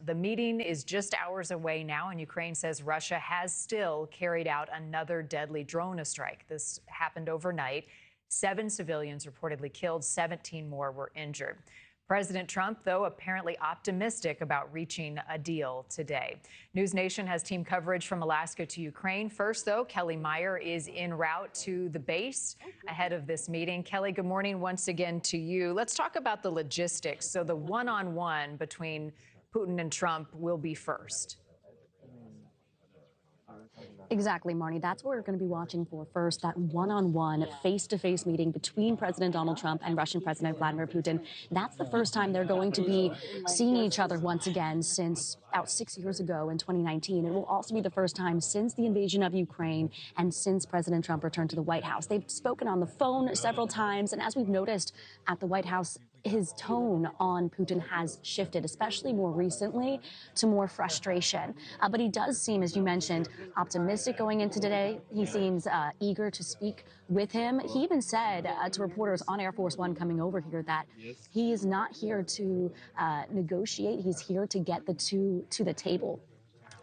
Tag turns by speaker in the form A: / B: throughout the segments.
A: The meeting is just hours away now, and Ukraine says Russia has still carried out another deadly drone strike. This happened overnight. 7 civilians reportedly killed, 17 more were injured. President Trump, though, apparently optimistic about reaching a deal today. NewsNation has team coverage from Alaska to Ukraine. First, though, Kellie Meyer is en route to the base ahead of this meeting. Kellie, good morning once again to you. Let's talk about the logistics. So the one-on-one between Putin and Trump will be first.
B: Exactly, Marni. That's what we're going to be watching for first, that one-on-one, face-to-face meeting between President Donald Trump and Russian President Vladimir Putin. That's the first time they're going to be seeing each other once again since about 6 years ago in 2019. It will also be the first time since the invasion of Ukraine and since President Trump returned to the White House. They've spoken on the phone several times, and as we've noticed at the White House, his tone on Putin has shifted, especially more recently, to more frustration. But he does seem, as you mentioned, optimistic going into today. He seems eager to speak with him. He even said to reporters on Air Force One coming over here that he is not here to negotiate. He's here to get the two to the table.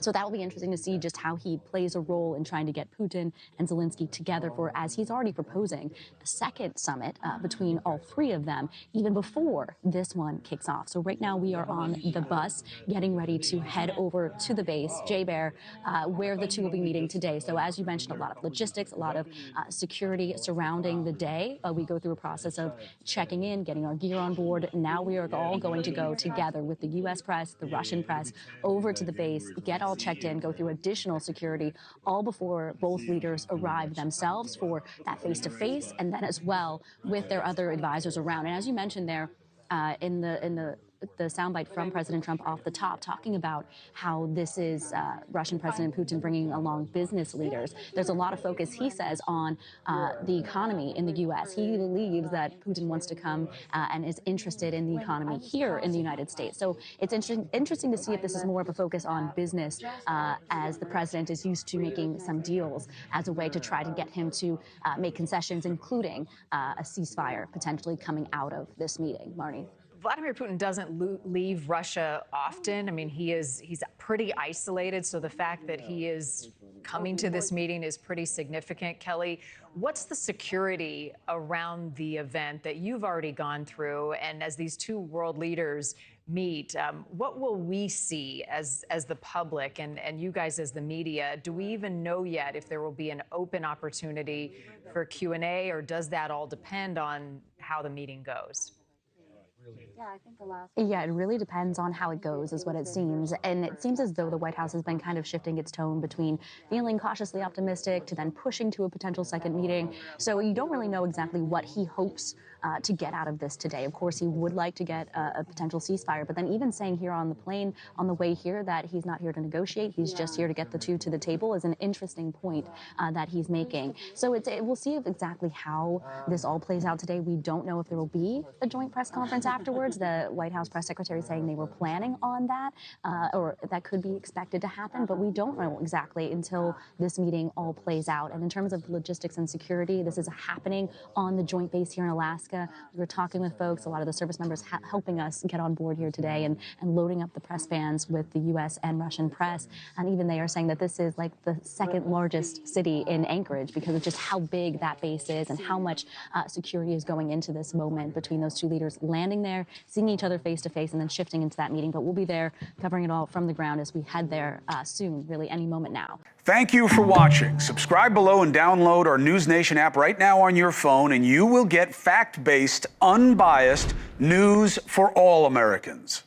B: So that will be interesting to see just how he plays a role in trying to get Putin and Zelensky together for, as he's already proposing, a second summit between all three of them, even before this one kicks off. So right now we are on the bus getting ready to head over to the base, J-Bear, where the two will be meeting today. So as you mentioned, a lot of logistics, a lot of security surrounding the day. We go through a process of checking in, getting our gear on board. Now we are all going to go together with the U.S. press, the Russian press, over to the base, get all checked in, go through additional security, all before both leaders arrive themselves for that face-to-face, and then as well with their other advisors around. And as you mentioned there, in the soundbite from President Trump off the top, talking about how this is Russian President Putin bringing along business leaders. There's a lot of focus, he says, on the economy in the U.S. He believes that Putin wants to come and is interested in the economy here in the United States. So it's interesting to see if this is more of a focus on business, as the president is used to making some deals as a way to try to get him to make concessions, including a ceasefire potentially coming out of this meeting. Marni.
A: Vladimir Putin doesn't leave Russia often. I mean, he's pretty isolated, so the fact that he is coming to this meeting is pretty significant. Kellie, what's the security around the event that you've already gone through? And as these two world leaders meet, what will we see as the public and you guys as the media? Do we even know yet if there will be an open opportunity for Q&A, or does that all depend on how the meeting goes?
B: Yeah, it really depends on how it goes, is what it seems. And it seems as though the White House has been kind of shifting its tone between feeling cautiously optimistic to then pushing to a potential second meeting. So you don't really know exactly what he hopes to get out of this today. Of course, he would like to get a potential ceasefire, but then even saying here on the plane on the way here that he's not here to negotiate, he's just here to get the two to the table, is an interesting point that he's making. So we'll see exactly how this all plays out today. We don't know if there will be a joint press conference afterwards. The White House press secretary saying they were planning on that, or that could be expected to happen, but we don't know exactly until this meeting all plays out. And in terms of logistics and security, this is happening on the joint base here in Alaska. We were talking with folks, a lot of the service members helping us get on board here today and loading up the press vans with the U.S. and Russian press. And even they are saying that this is like the second largest city in Anchorage because of just how big that base is and how much security is going into this moment between those two leaders landing there, seeing each other face to face, and then shifting into that meeting. But we'll be there covering it all from the ground as we head there soon, really any moment now.
C: Thank you for watching. Subscribe below and download our NewsNation app right now on your phone, and you will get fact-based, unbiased news for all Americans.